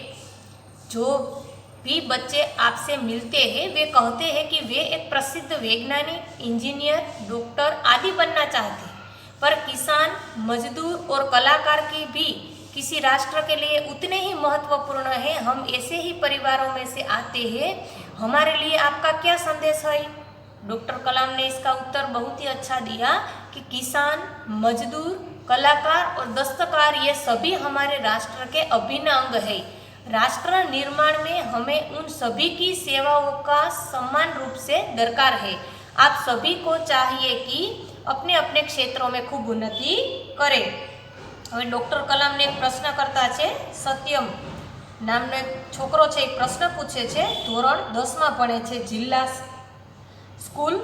जो भी बच्चे आपसे मिलते हैं वे कहते हैं कि वे एक प्रसिद्ध वैज्ञानिक, इंजीनियर, डॉक्टर आदि बनना चाहते हैं, पर किसान, मजदूर और कलाकार की भी किसी राष्ट्र के लिए उतने ही महत्वपूर्ण है. हम ऐसे ही परिवारों में से आते हैं, हमारे लिए आपका क्या संदेश है? डॉक्टर कलाम ने इसका उत्तर बहुत ही अच्छा दिया कि किसान, मजदूर, कलाकार और दस्तकार ये सभी हमारे राष्ट्र के अभिन्न अंग है. राष्ट्र निर्माण में हमें उन सभी की सेवाओं का समान रूप से दरकार है. आप सभी को चाहिए कि अपने अपने क्षेत्रों में खूब उन्नति करें. હવે ડૉક્ટર કલામને એક પ્રશ્ન કરતા છે સત્યમ નામનો એક છોકરો છે એ પ્રશ્ન પૂછે છે, ધોરણ 10માં ભણે છે, જિલ્લા સ્કૂલ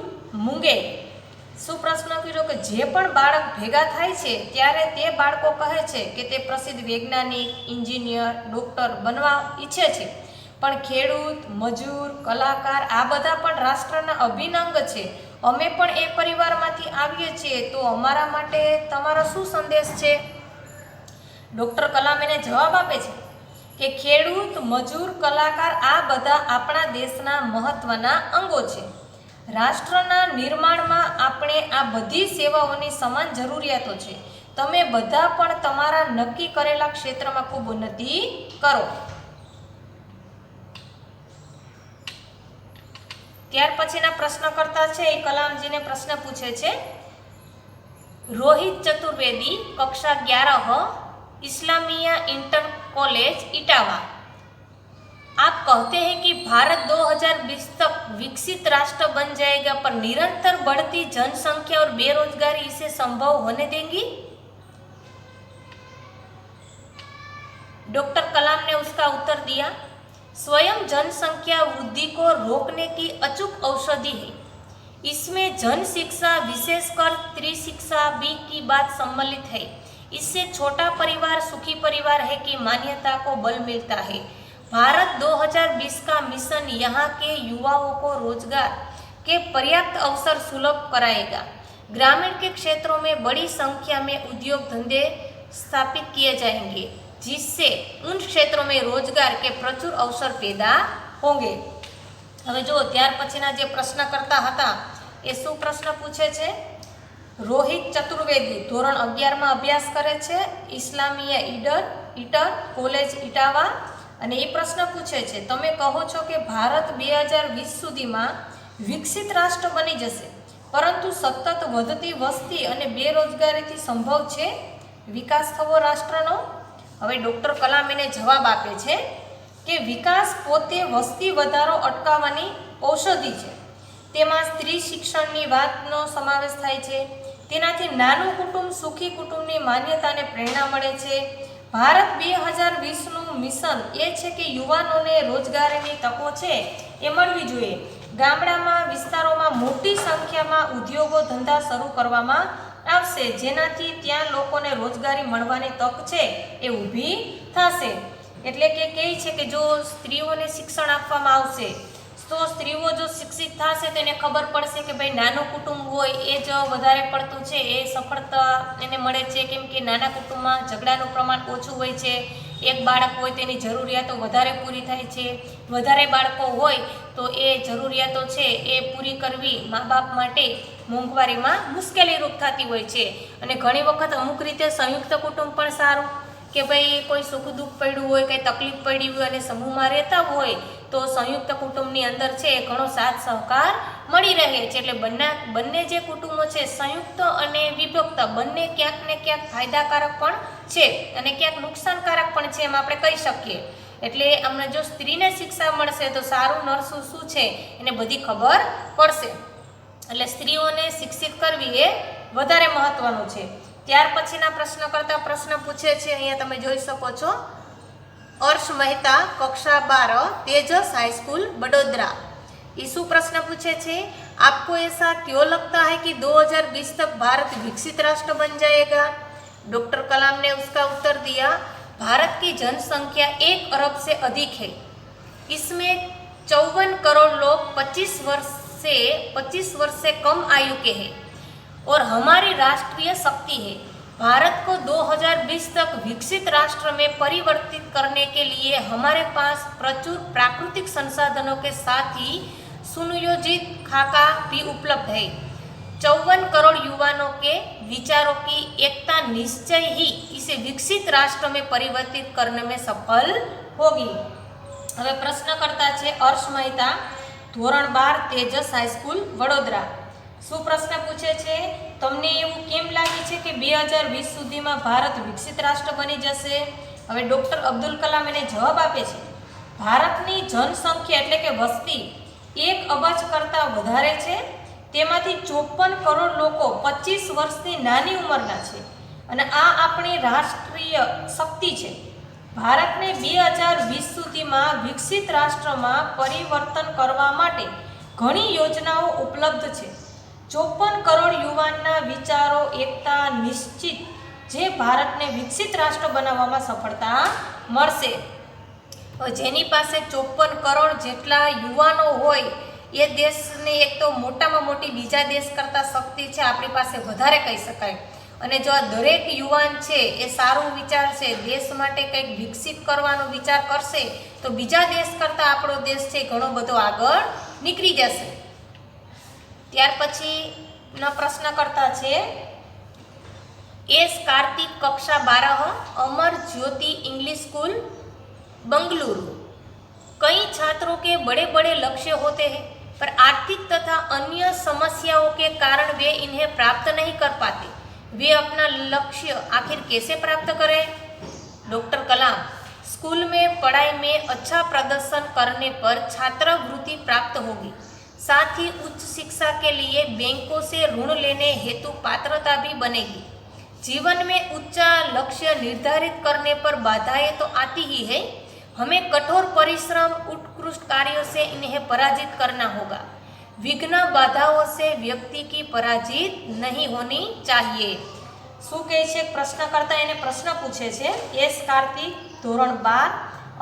મુંગેર. શું પ્રશ્ન કર્યો કે જે પણ બાળક ભેગા થાય છે ત્યારે તે બાળકો કહે છે કે તે પ્રસિદ્ધ વૈજ્ઞાનિક, એન્જિનિયર, ડૉક્ટર બનવા ઈચ્છે છે, પણ ખેડૂત, મજૂર, કલાકાર આ બધા પણ રાષ્ટ્રના અભિન્ન અંગ છે અમે પણ એ પરિવારમાંથી આવીએ છીએ, તો અમારા માટે તમારો શું સંદેશ છે? ડૉક્ટર કલામ એને જવાબ આપે છે કે ખેડૂત, મજૂર, કલાકાર આ બધા આપણા દેશના મહત્ત્વના અંગો છે. રાષ્ટ્રના નિર્માણમાં આપણે આ બધી સેવાઓની સમાન જરૂરિયાતો છે. તમે બધા પણ તમારા નક્કી કરેલા ક્ષેત્રમાં ખૂબ ઉન્નતિ કરો. ત્યાર પછીના પ્રશ્નકર્તા છે એ કલામજીને પ્રશ્ન પૂછે છે, रोहित चतुर्वेदी, कक्षा 11, इस्लामिया इंटर कॉलेज इटावा। आप कहते हैं कि भारत 2020 तक विकसित राष्ट्र बन जाएगा, पर निरंतर बढ़ती जनसंख्या और बेरोजगारी इसे संभव होने देंगी? डॉक्टर कलाम ने उसका उत्तर दिया, स्वयं जनसंख्या वृद्धि को रोकने की अचूक औषधि है। इसमें जन शिक्षा, विशेषकर त्रिशिक्षा भी की बात सम्मिलित है। इससे छोटा परिवार सुखी परिवार है की मान्यता को बल मिलता है। भारत 2020 का मिशन यहाँ के युवाओं को रोजगार के पर्याप्त अवसर सुलभ कराएगा। ग्रामीण के क्षेत्रों में बड़ी संख्या में उद्योग धंधे स्थापित किए जाएंगे, जिससे उन क्षेत्रों में रोजगार के प्रचुर अवसर पैदा होंगे। હવે જો ત્યાર પછીના જે પ્રશ્નકર્તા હતા એ શું પ્રશ્ન પૂછે છે? રોહિત ચતુર્વેદી ધોરણ 11માં અભ્યાસ કરે છે, ઇસ્લામિયા ઈટર કોલેજ ઇટાવા, અને એ પ્રશ્ન પૂછે છે, તમે કહો છો કે ભારત 2020 સુધીમાં વિકસિત રાષ્ટ્ર બની જશે, પરંતુ સતત વધતી વસ્તી અને બેરોજગારીથી સંભવ છે વિકાસ થવો રાષ્ટ્રનો? હવે ડૉક્ટર કલામ એને જવાબ આપે છે કે વિકાસ પોતે વસ્તી વધારો અટકાવવાની ઔષધિ છે. તેમાં સ્ત્રી શિક્ષણની વાતનો સમાવેશ થાય છે. તેનાથી નાનું કુટુંબ સુખી કુટુંબની માન્યતાને પ્રેરણા મળે છે. ભારત 2020નું મિશન એ છે કે યુવાનોને રોજગારીની તકો છે એ મળવી જોઈએ. ગામડામાં વિસ્તારોમાં મોટી સંખ્યામાં ઉદ્યોગો ધંધા શરૂ કરવામાં આવશે, જેનાથી ત્યાં લોકોને રોજગારી મળવાની તક છે એ ઊભી થશે. એટલે કે કહે છે કે જો સ્ત્રીઓને શિક્ષણ આપવામાં આવશે તો સ્ત્રીઓ જો શિક્ષિત થશે તો એને ખબર પડશે કે ભાઈ નાનું કુટુંબ હોય એ જ વધારે પડતું છે, એ સફળતા એને મળે છે. કેમ કે નાના કુટુંબમાં ઝઘડાનું પ્રમાણ ઓછું હોય છે, એક બાળક હોય તેની જરૂરિયાતો વધારે પૂરી થાય છે. વધારે બાળકો હોય તો એ જરૂરિયાતો છે એ પૂરી કરવી મા બાપ માટે મોંઘવારીમાં મુશ્કેલીરૂપ થતી હોય છે. અને ઘણી વખત અમુક રીતે સંયુક્ત કુટુંબ પણ સારું, કે ભાઈ કોઈ સુખ દુઃખ પડ્યું હોય, કંઈ તકલીફ પડી હોય અને સમૂહમાં રહેતા હોય તો સંયુક્ત કુટુંબની અંદર છે ઘણો સાથ સહકાર મળી રહે છે. એટલે બંને જે કુટુંબો છે સંયુક્ત અને વિભક્ત બંને ક્યાંક ને ક્યાંક ફાયદાકારક પણ છે અને ક્યાંક નુકસાનકારક પણ છે, એમ આપણે કહી શકીએ. એટલે અમને જો સ્ત્રીને શિક્ષા મળશે તો સારું નરસું શું છે એને બધી ખબર પડશે. એટલે સ્ત્રીઓને શિક્ષિત કરવી એ વધારે મહત્વનું છે. ત્યાર પછીના પ્રશ્નકર્તા પ્રશ્ન પૂછે છે, અહીંયા તમે જોઈ શકો છો, अर्श मेहता कक्षा 12 तेजस हाई स्कूल बड़ोदरा। ईसु प्रश्न पूछे छे, आपको ऐसा क्यों लगता है कि 2020 तक भारत विकसित राष्ट्र बन जाएगा? डॉक्टर कलाम ने उसका उत्तर दिया, भारत की जनसंख्या 1 अरब से अधिक है। इसमें 54 करोड़ लोग 25 वर्ष से कम आयु के हैं और हमारी राष्ट्रीय शक्ति है। भारत को 2020 तक विकसित राष्ट्र में परिवर्तित करने के लिए हमारे पास प्रचुर प्राकृतिक संसाधनों के साथ ही सुनियोजित खाका भी उपलब्ध है। 54 करोड़ युवाओं के विचारों की एकता निश्चय ही इसे विकसित राष्ट्र में परिवर्तित करने में सफल होगी। હવે પ્રશ્નકર્તા છે હર્ષ મહેતા, ધોરણ 12 તેજસ હાઈસ્કૂલ વડોદરા। શું પ્રશ્ન પૂછે છે, તમને એવું કેમ લાગે છે કે 2020 સુધીમાં ભારત વિકસિત રાષ્ટ્ર બની જશે? હવે ડૉક્ટર અબ્દુલ કલામ એને જવાબ આપે છે, ભારતની જનસંખ્યા એટલે કે વસ્તી 1 અબજ કરતાં વધારે છે, તેમાંથી 54 કરોડ લોકો 25 વર્ષની નાની ઉંમરના છે અને આ આપણી રાષ્ટ્રીય શક્તિ છે। ભારતને 2020 સુધીમાં વિકસિત રાષ્ટ્રમાં પરિવર્તન કરવા માટે ઘણી યોજનાઓ ઉપલબ્ધ છે। 54 કરોડ યુવાનના વિચારો એકતા નિશ્ચિત જે ભારતને વિકસિત રાષ્ટ્ર બનાવવામાં સફળતા મળશે। જેની પાસે 54 કરોડ જેટલા યુવાનો હોય એ દેશની એક તો મોટામાં મોટી બીજા દેશ કરતાં શક્તિ છે, આપણી પાસે વધારે કહી શકાય. અને જો આ દરેક યુવાન છે એ સારું વિચારશે, દેશ માટે કંઈક વિકસિત કરવાનો વિચાર કરશે, તો બીજા દેશ કરતાં આપણો દેશ છે ઘણો બધો આગળ નીકળી જશે. ત્યાર પછીનો પ્રશ્ન કરતા છે एस कार्तिक कक्षा 12 अमर ज्योति इंग्लिश स्कूल बंगलुरु. कई छात्रों के बड़े बड़े लक्ष्य होते हैं पर आर्थिक तथा अन्य समस्याओं के कारण वे इन्हें प्राप्त नहीं कर पाते. वे अपना लक्ष्य आखिर कैसे प्राप्त करें? डॉक्टर कलाम, स्कूल में पढ़ाई में अच्छा प्रदर्शन करने पर छात्रवृत्ति प्राप्त होगी. साथ ही उच्च शिक्षा के लिए बैंकों से ऋण लेने हेतु पात्रता भी बनेगी. जीवन में ऊंचा लक्ष्य निर्धारित करने पर बाधाएं तो आती ही है. हमें कठोर परिश्रम उत्कृष्ट कार्यों से इन्हें पराजित करना होगा. विघ्न बाधाओं से व्यक्ति की पराजित नहीं होनी चाहिए. શું કહે છે પ્રશ્નકર્તા? એને પ્રશ્ન પૂછે છે. એસ કાર્તિક, ધોરણ 12,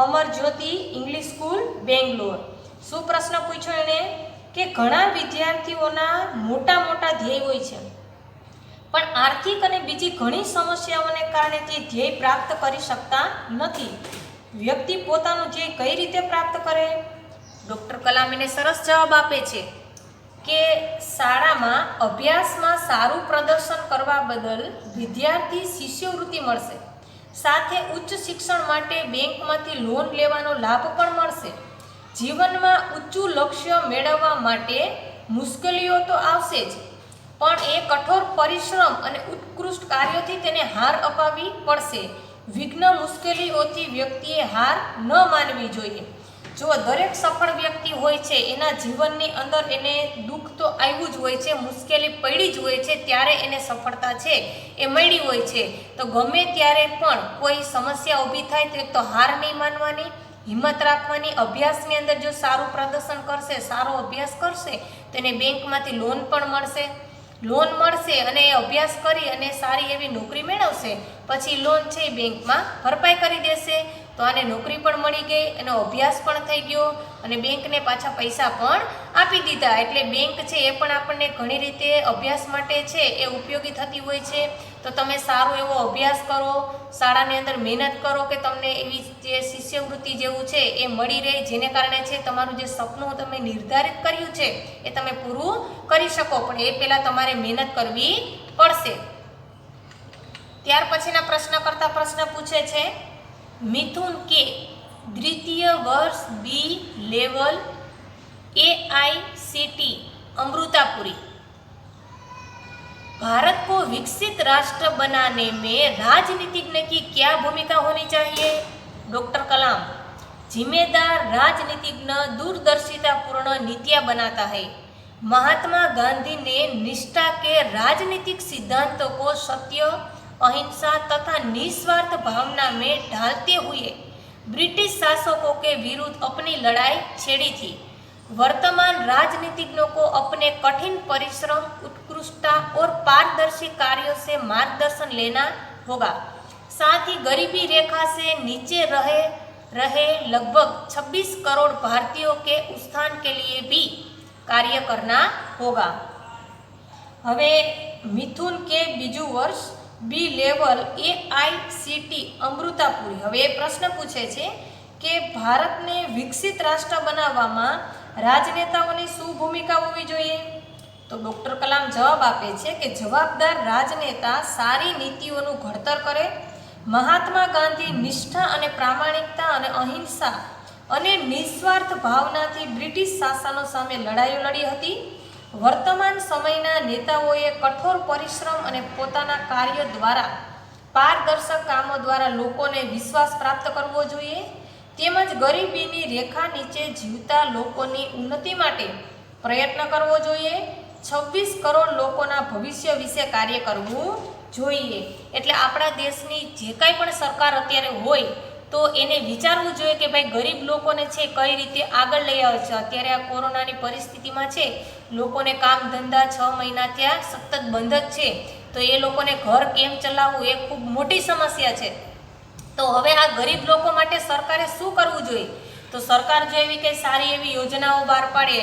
અમર જ્યોતિ ઇંગ્લિશ સ્કૂલ બેંગ્લોર. શું પ્રશ્ન પૂછ્યો એને? કે ઘણા વિદ્યાર્થીઓના મોટા મોટા ધ્યેય હોય છે, પણ આર્થિક અને બીજી ઘણી સમસ્યાઓને કારણે તે ધ્યેય પ્રાપ્ત કરી શકતા નથી. વ્યક્તિ પોતાનું ધ્યેય કઈ રીતે પ્રાપ્ત કરે? ડૉક્ટર કલામ એને સરસ જવાબ આપે છે કે શાળામાં અભ્યાસમાં સારું પ્રદર્શન કરવા બદલ વિદ્યાર્થી શિષ્યવૃત્તિ મળશે. સાથે ઉચ્ચ શિક્ષણ માટે બેંકમાંથી લોન લેવાનો લાભ પણ મળશે. જીવનમાં ઊંચું લક્ષ્ય મેળવવા માટે મુશ્કેલીઓ તો આવશે જ, પણ એ કઠોર પરિશ્રમ અને ઉત્કૃષ્ટ કાર્યોથી તેને હાર અપાવવી પડશે. વિઘ્ન મુશ્કેલીઓથી વ્યક્તિએ હાર ન માનવી જોઈએ. જો દરેક સફળ વ્યક્તિ હોય છે એના જીવનની અંદર એને દુઃખ તો આવ્યું જ હોય છે, મુશ્કેલી પડી જ હોય છે, ત્યારે એને સફળતા છે એ મળી હોય છે. તો ગમે ત્યારે પણ કોઈ સમસ્યા ઊભી થાય તો હાર નહીં માનવાની, હિંમત રાખવાની. અભ્યાસની અંદર જો સારું પ્રદર્શન કરશે, સારો અભ્યાસ કરશે તો એને બેંકમાંથી લોન પણ મળશે. લોન મળશે અને એ અભ્યાસ કરી અને સારી એવી નોકરી મેળવશે. પછી લોન છે એ બેંકમાં ભરપાઈ કરી દેશે. તો આને નોકરી પણ મળી ગઈ, એનો અભ્યાસ પણ થઈ ગયો અને બેંકને પાછા પૈસા પણ આપી દીધા. એટલે બેંક છે એ પણ આપણને ઘણી રીતે અભ્યાસ માટે છે એ ઉપયોગી થતી હોય છે. તો તમે સારો એવો અભ્યાસ કરો, શાળાની અંદર મહેનત કરો કે તમને એવી જે શિષ્યવૃત્તિ જેવું છે એ મળી રહે, જેને કારણે છે તમારું જે સપનું તમે નિર્ધારિત કર્યું છે એ તમે પૂરું કરી શકો. પણ એ પહેલાં તમારે મહેનત કરવી પડશે. ત્યાર પછીના પ્રશ્ન કરતા પ્રશ્ન પૂછે છે मिथुन के द्वितीय वर्ष बी लेवल AICT अमृतापुरी. भारत को विकसित राष्ट्र बनाने में राजनीतिज्ञ की क्या भूमिका होनी चाहिए? डॉक्टर कलाम, जिम्मेदार राजनीतिज्ञ दूरदर्शितापूर्ण नीतियाँ बनाता है. महात्मा गांधी ने निष्ठा के राजनीतिक सिद्धांतों को सत्य, अहिंसा तथा निस्वार्थ भावना में ढालते हुए ब्रिटिश शासकों के विरुद्ध अपनी लड़ाई छेड़ी थी. वर्तमान राजनीतिज्ञों को अपने कठिन परिश्रम, उत्कृष्टता और पारदर्शी कार्यों से मार्गदर्शन लेना होगा. साथ ही गरीबी रेखा से नीचे रहे लगभग 26 करोड़ भारतीयों के उत्थान के लिए भी कार्य करना होगा. હવે મિથુન કે બીજું વર્ષ બી લેવલ AICT અમૃતાપુરી. હવે એ પ્રશ્ન પૂછે છે કે ભારતને વિકસિત રાષ્ટ્ર બનાવવામાં રાજનેતાઓની શું ભૂમિકા હોવી જોઈએ? તો ડૉક્ટર કલામ જવાબ આપે છે કે જવાબદાર રાજનેતા સારી નીતિઓનું ઘડતર કરે. મહાત્મા ગાંધી નિષ્ઠા અને પ્રામાણિકતા અને અહિંસા અને નિસ્વાર્થ ભાવનાથી બ્રિટિશ શાસનો સામે લડાઈઓ લડી હતી. વર્તમાન સમયના નેતાઓએ કઠોર પરિશ્રમ અને પોતાના કાર્ય દ્વારા, પારદર્શક કામો દ્વારા લોકોને વિશ્વાસ પ્રાપ્ત કરવો જોઈએ. તેમજ ગરીબીની રેખા નીચે જીવતા લોકોની ઉન્નતિ માટે પ્રયત્ન કરવો જોઈએ. 26 કરોડ લોકોના ભવિષ્ય વિશે કાર્ય કરવું જોઈએ. એટલે આપણા દેશની જે કાંઈ પણ સરકાર અત્યારે હોય તો એને વિચારવું જોઈએ કે ભાઈ ગરીબ લોકોને છે કઈ રીતે આગળ લઈ આવે છે. અત્યારે આ કોરોનાની પરિસ્થિતિમાં છે, લોકોને કામ ધંધા 6 મહિના ત્યાં સતત બંધ જ છે, તો એ લોકોને ઘર કેમ ચલાવવું એ ખૂબ મોટી સમસ્યા છે. તો હવે આ ગરીબ લોકો માટે સરકારે શું કરવું જોઈએ? તો સરકાર જો એવી કંઈ સારી એવી યોજનાઓ બહાર પાડે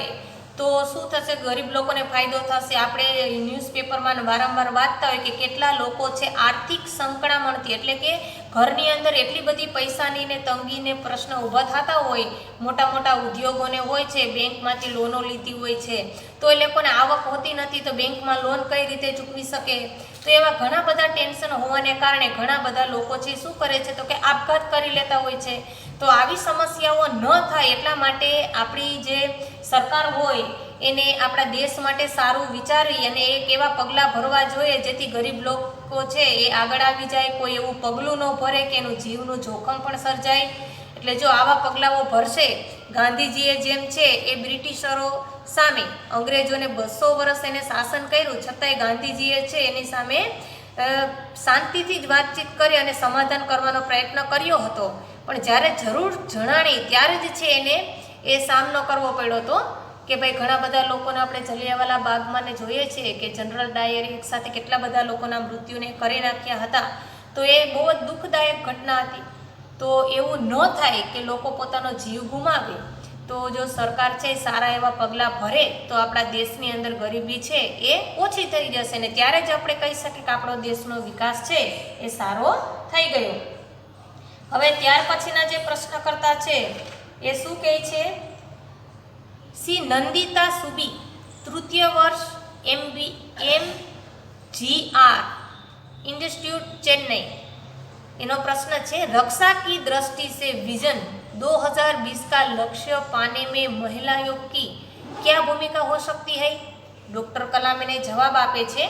તો શું થશે? ગરીબ લોકોને ફાયદો થશે. આપણે ન્યૂઝપેપરમાં વારંવાર વાંચતા હોય કે કેટલા લોકો છે આર્થિક સંકળામણથી, એટલે કે ઘરની અંદર એટલી બધી પૈસાની ને તંગીને પ્રશ્ન ઊભા થતા હોય, મોટા મોટા ઉદ્યોગોને હોય છે, બેંકમાંથી લોનો લીધી હોય છે, તો એ લોકોને આવક હોતી નથી, તો બેંકમાં લોન કઈ રીતે ચૂકવી શકે? તો એવા ઘણા બધા ટેન્શન હોવાને કારણે ઘણા બધા લોકો છે શું કરે છે તો કે આપઘાત કરી લેતા હોય છે. તો આવી સમસ્યાઓ ન થાય એટલા માટે આપણી જે સરકાર હોય એને આપણા દેશ માટે સારું વિચારી અને એક એવા પગલાં ભરવા જોઈએ જેથી ગરીબ લોકો છે એ આગળ આવી જાય, કોઈ એવું પગલું ન ભરે કે એનું જીવનું જોખમ પણ સર્જાય. એટલે જો આવા પગલાઓ ભરશે, ગાંધીજીએ જેમ છે એ બ્રિટિશરો સામે, અંગ્રેજોને 200 વર્ષ એને શાસન કર્યું છતાંય ગાંધીજીએ છે એની સામે શાંતિથી જ વાતચીત કરી અને સમાધાન કરવાનો પ્રયત્ન કર્યો હતો, પણ જ્યારે જરૂર જણાણી ત્યારે જ છે એને એ સામનો કરવો પડ્યો હતો કે ભાઈ ઘણા બધા લોકોને આપણે જલિયાવાલા બાગમાં ને જોઈએ છીએ કે જનરલ ડાયરે એક સાથે કેટલા બધા લોકોના મૃત્યુને કરી નાખ્યા હતા. તો એ બહુ જ દુઃખદાયક ઘટના હતી. તો એવું ન થાય કે લોકો પોતાનો જીવ ગુમાવે. તો જો સરકાર છે સારા એવા પગલાં ભરે તો આપણા દેશની અંદર ગરીબી છે એ ઓછી થઈ જશે ને ત્યારે જ આપણે કહી શકીએ કે આપણો દેશનો વિકાસ છે એ સારો થઈ ગયો. હવે ત્યાર પછીના જે પ્રશ્નકર્તા છે એ શું કહે છે? સી નંદિતા સુબી, તૃતીય વર્ષ MGR इंस्टीट्यूट चेन्नई. इनो प्रश्न है, रक्षा की दृष्टि से विजन 2020 का लक्ष्य पाने में महिलाओं की क्या भूमिका हो सकती है? डॉक्टर कलाम ने जवाब आपे छे,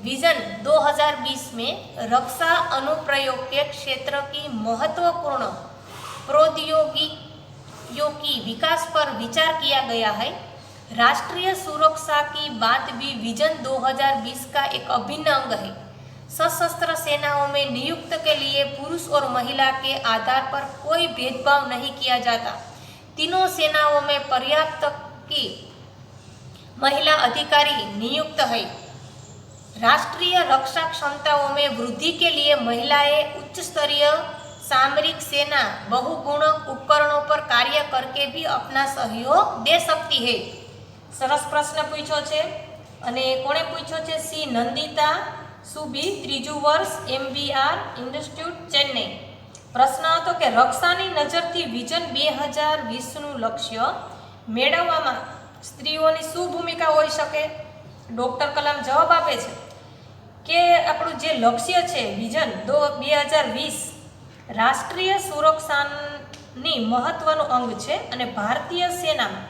विजन 2020 में रक्षा अनुप्रयोग के क्षेत्र की महत्वपूर्ण प्रौद्योगिकियों की विकास पर विचार किया गया है. राष्ट्रीय सुरक्षा की बात भी विजन 2020 का एक अभिन्न अंग है. सशस्त्र सेनाओं में नियुक्त के लिए पुरुष और महिला के आधार पर कोई भेदभाव नहीं किया जाता. तीनों सेनाओं में पर्याप्त की महिला अधिकारी नियुक्त है. राष्ट्रीय रक्षा क्षमताओं में वृद्धि के लिए महिलाएं उच्च स्तरीय सामरिक सेना बहुगुण उपकरणों पर कार्य करके भी अपना सहयोग दे सकती है. सरस प्रश्न पूछो छे अने कोणे पूछो छे? सी नंदिता सुबी, त्रीजू वर्ष MBR इंस्टीट्यूट चेन्नई. प्रश्न હતો કે રક્ષાની નજરથી વિઝન 2020નું લક્ષ્ય મેળવવામાં સ્ત્રીઓની શું ભૂમિકા હોઈ શકે? ડૉક્ટર કલામ જવાબ આપે છે કે આપણું જે લક્ષ્ય છે વિઝન 2020 રાષ્ટ્રીય સુરક્ષાની મહત્વનું અંગ છે અને ભારતીય સેનામાં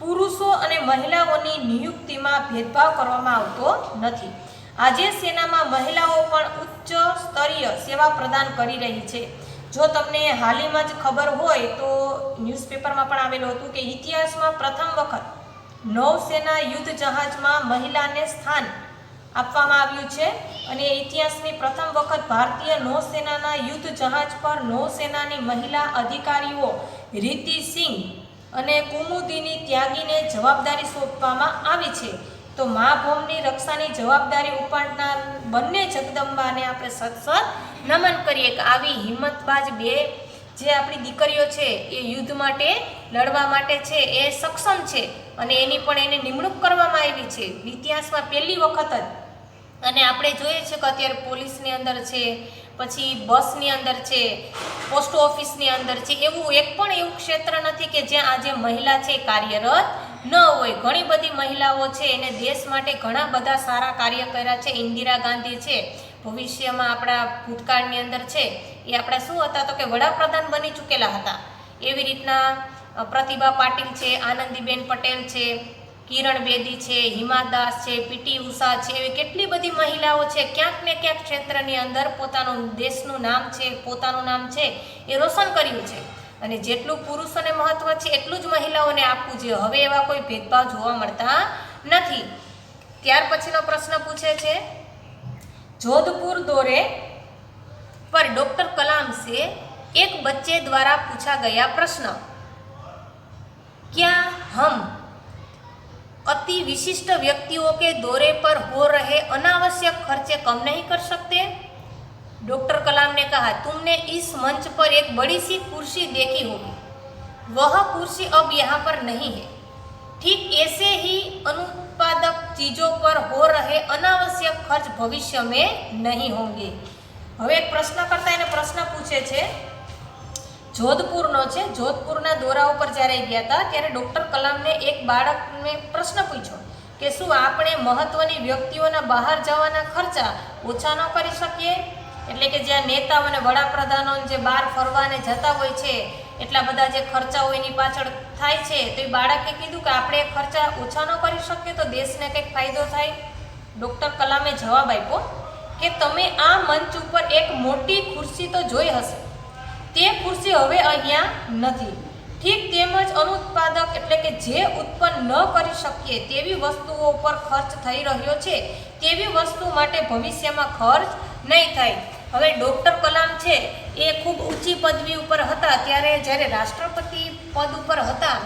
પુરુષો અને મહિલાઓની નિયુક્તિમાં ભેદભાવ કરવામાં આવતો નથી. આજે સેનામાં મહિલાઓ પણ ઉચ્ચ સ્તરીય સેવા પ્રદાન કરી રહી છે. જો તમને હાલમાં જ ખબર હોય તો ન્યૂઝપેપરમાં પણ આવેલું હતું કે ઇતિહાસમાં પ્રથમ વખત નૌસેના યુદ્ધ જહાજમાં મહિલાને સ્થાન આપવામાં આવ્યું છે અને ઇતિહાસની પ્રથમ વખત ભારતીય નૌસેનાના યુદ્ધ જહાજ પર નૌસેનાની મહિલા અધિકારીઓ રીતિ સિંહ અને કુમુદિની ત્યાગીને જવાબદારી સોંપવામાં આવી છે. તો મા ભૌમની રક્ષાની જવાબદારી ઉપાડનાર બંને જગદંબાને આપણે સતસત નમન કરીએ કે આવી હિંમતબાજ બે જે આપણી દીકરીઓ છે એ યુદ્ધ માટે લડવા માટે છે એ સક્ષમ છે અને એની પણ એને નિમણૂક કરવામાં આવી છે ઇતિહાસમાં પહેલી વખત જ. અને આપણે જોઈએ છીએ કે અત્યારે પોલીસની અંદર છે, પછી બસની અંદર છે, પોસ્ટ ઓફિસની અંદર છે, એવું એક પણ એવું ક્ષેત્ર નથી કે જ્યાં આજે મહિલા છે કાર્યરત ન હોય. ઘણી બધી મહિલાઓ છે એને દેશ માટે ઘણા બધા સારા કાર્ય કર્યા છે. ઇન્દિરા ગાંધી છે ભવિષ્યમાં આપણા ભૂતકાળની અંદર છે એ આપણા શું હતા તો કે વડાપ્રધાન બની ચૂકેલા હતા. એવી રીતના પ્રતિભા પાટીલ છે, આનંદીબેન પટેલ છે, કિરણ બેદી છે, હિમા દાસ છે, પીટી ઉષા છે, એવી કેટલી બધી મહિલાઓ છે ક્યાંક ને ક્યાંક ક્ષેત્રની અંદર પોતાનું દેશનું નામ છે, પોતાનું નામ છે એ રોશન કર્યું છે. અને જેટલું પુરુષોને મહત્વ છે એટલું જ મહિલાઓને આપવું જોઈએ. હવે એવા કોઈ ભેદભાવ જોવા મળતા નથી. ત્યાર પછીનો પ્રશ્ન પૂછે છે, जोधपुर दौरे पर डॉक्टर कलाम से एक बच्चे द्वारा पूछा गया प्रश्न, क्या हम अति विशिष्ट व्यक्तियों के दौरे पर हो रहे अनावश्यक खर्चे कम नहीं कर सकते? डॉक्टर कलाम ने कहा, तुमने इस मंच पर एक बड़ी सी कुर्सी देखी होगी, वह कुर्सी अब यहाँ पर नहीं है. ठीक ऐसे ही अनुत्पादक चीजों पर हो रहे अनावश्यक खर्च भविष्य में नहीं होंगे। હવે એક પ્રશ્નકર્તા એને પ્રશ્ન પૂછે છે, જોધપુરનો છે, જોધપુરના દોરા ઉપર જ્યારે ગયા હતા ત્યારે ડૉક્ટર કલામને એક બાળકને પ્રશ્ન પૂછ્યો કે શું આપણે મહત્વની વ્યક્તિઓના બહાર જવાના ખર્ચા ઓછા ન કરી શકીએ? એટલે કે જ્યાં નેતાઓ અને વડાપ્રધાનો જે બહાર ફરવાને જતા હોય છે એટલા બધા જે ખર્ચાઓ એની પાછળ થાય છે, તો એ બાળકે કીધું કે આપણે ખર્ચા ઓછા ન કરી શકીએ તો દેશને કંઈક ફાયદો થાય? ડૉક્ટર કલામે જવાબ આપ્યો કે તમે આ મંચ ઉપર એક મોટી ખુરશી તો જોઈ હશે, તે ખુરશી હવે અહીંયા નથી. ઠીક તેમજ અનુત્પાદક એટલે કે જે ઉત્પન્ન ન કરી શકીએ તેવી વસ્તુઓ પર ખર્ચ થઈ રહ્યો છે તેવી વસ્તુ માટે ભવિષ્યમાં ખર્ચ નહીં થાય. હવે ડૉક્ટર કલામ છે એ ખૂબ ઊંચી પદવી ઉપર હતા ત્યારે જ્યારે રાષ્ટ્રપતિ પદ ઉપર હતા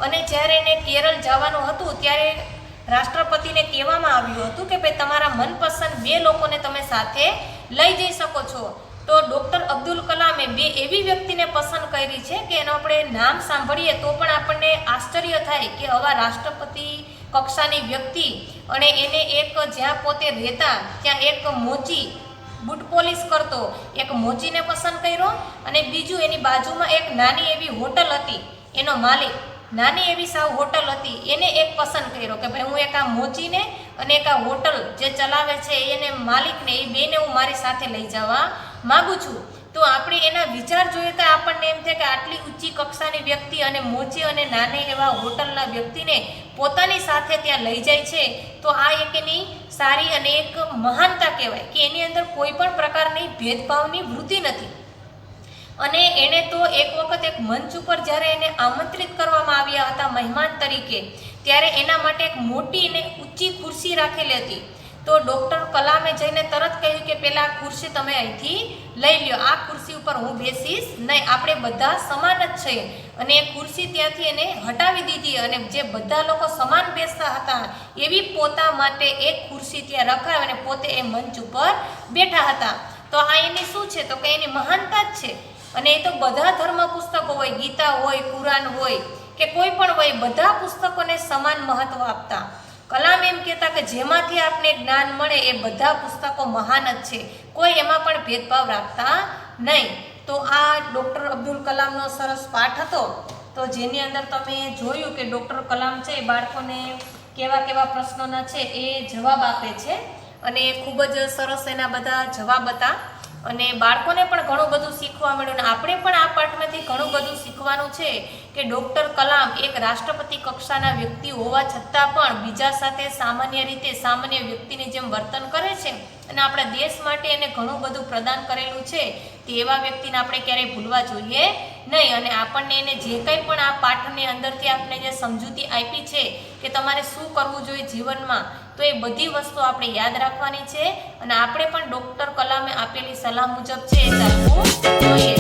અને જ્યારે એને કેરળ જવાનું હતું ત્યારે રાષ્ટ્રપતિને કહેવામાં આવ્યું હતું કે ભાઈ તમારા મનપસંદ 2 લોકોને તમે સાથે લઈ જઈ શકો છો. તો ડૉક્ટર અબ્દુલ કલામે 2 એવી વ્યક્તિને પસંદ કરી છે કે એનો આપણે નામ સાંભળીએ તો પણ આપણને આશ્ચર્ય થાય કે આવા રાષ્ટ્રપતિ કક્ષાની વ્યક્તિ અને એને એક જ્યાં પોતે રહેતા ત્યાં એક મોચી બૂટ પોલિશ કરતો એક મોચીને પસંદ કર્યો અને બીજું એની બાજુમાં એક નાની એવી હોટલ હતી, એનો માલિક નાની એવી સાવ હોટલ હતી એને એક પસંદ કર્યો કે ભાઈ હું એક આ મોચીને અને એક આ હોટલ જે ચલાવે છે એને માલિકને એ બેને હું મારી સાથે લઈ જવા માગું છું. તો આપણે એના વિચાર જોઈએ તો આપણને એમ થાય કે આટલી ઊંચી કક્ષાની વ્યક્તિ અને મોચી અને નાને એવા હોટલના વ્યક્તિને પોતાની સાથે ત્યાં લઈ જાય છે તો આ એક એની સારી અને એક મહાનતા કહેવાય કે એની અંદર કોઈ પણ પ્રકારની ભેદભાવની વૃત્તિ નથી. અને એણે તો એક વખત એક મંચ ઉપર જ્યારે એને આમંત્રિત કરવામાં આવ્યા હતા મહેમાન તરીકે ત્યારે એના માટે એક મોટી અને ઊંચી ખુરશી રાખેલી હતી. તો ડૉક્ટર કલામે જઈને તરત કહ્યું કે પહેલાં આ ખુરશી તમે અહીંથી લઈ લ્યો, આ ખુરશી ઉપર હું બેસીશ નહીં, આપણે બધા સમાન જ છીએ. અને એ ખુરશી ત્યાંથી એને હટાવી દીધી અને જે બધા લોકો સમાન બેસતા હતા એવી પોતા માટે એક ખુરશી ત્યાં રખાવી અને પોતે એ મંચ ઉપર બેઠા હતા. તો આ એની શું છે તો કે એની મહાનતા જ છે. અને એ તો બધા ધર્મ પુસ્તકો હોય, ગીતા હોય, કુરાન હોય કે કોઈ પણ હોય, બધા પુસ્તકોને સમાન મહત્વ આપતા. કલામ એમ કહેતા કે જેમાંથી આપને જ્ઞાન મળે એ બધા પુસ્તકો મહાન જ છે, કોઈ એમાં પણ ભેદભાવ રાખતા નહીં. તો આ ડૉક્ટર અબ્દુલ કલામનો સરસ પાઠ હતો. તો જેની અંદર તમે જોયું કે ડૉક્ટર કલામ છે એ બાળકોને કેવા કેવા પ્રશ્નોના છે એ જવાબ આપે છે અને ખૂબ જ સરસ એના બધા જવાબ હતા અને બાળકોને પણ ઘણું બધું શીખવા મળ્યું. અને આપણે પણ આ પાઠમાંથી ઘણું બધું શીખવાનું છે કે ડૉક્ટર કલામ એક રાષ્ટ્રપતિ કક્ષાના વ્યક્તિ હોવા છતાં પણ બીજા સાથે સામાન્ય રીતે સામાન્ય વ્યક્તિની જેમ વર્તન કરે છે અને આપણા દેશ માટે એને ઘણું બધું પ્રદાન કરેલું છે. તે એવા વ્યક્તિને આપણે ક્યારેય ભૂલવા જોઈએ નહીં. અને આપણને એને જે કંઈ પણ આ પાઠની અંદરથી આપણે જે સમજૂતી આપી છે કે તમારે શું કરવું જોઈએ જીવનમાં, તો એ બધી વસ્તુ આપણે યાદ રાખવાની છે અને આપણે પણ ડૉક્ટર કલામે આપેલી સલાહ મુજબ છે એ ચાલવું જોઈએ.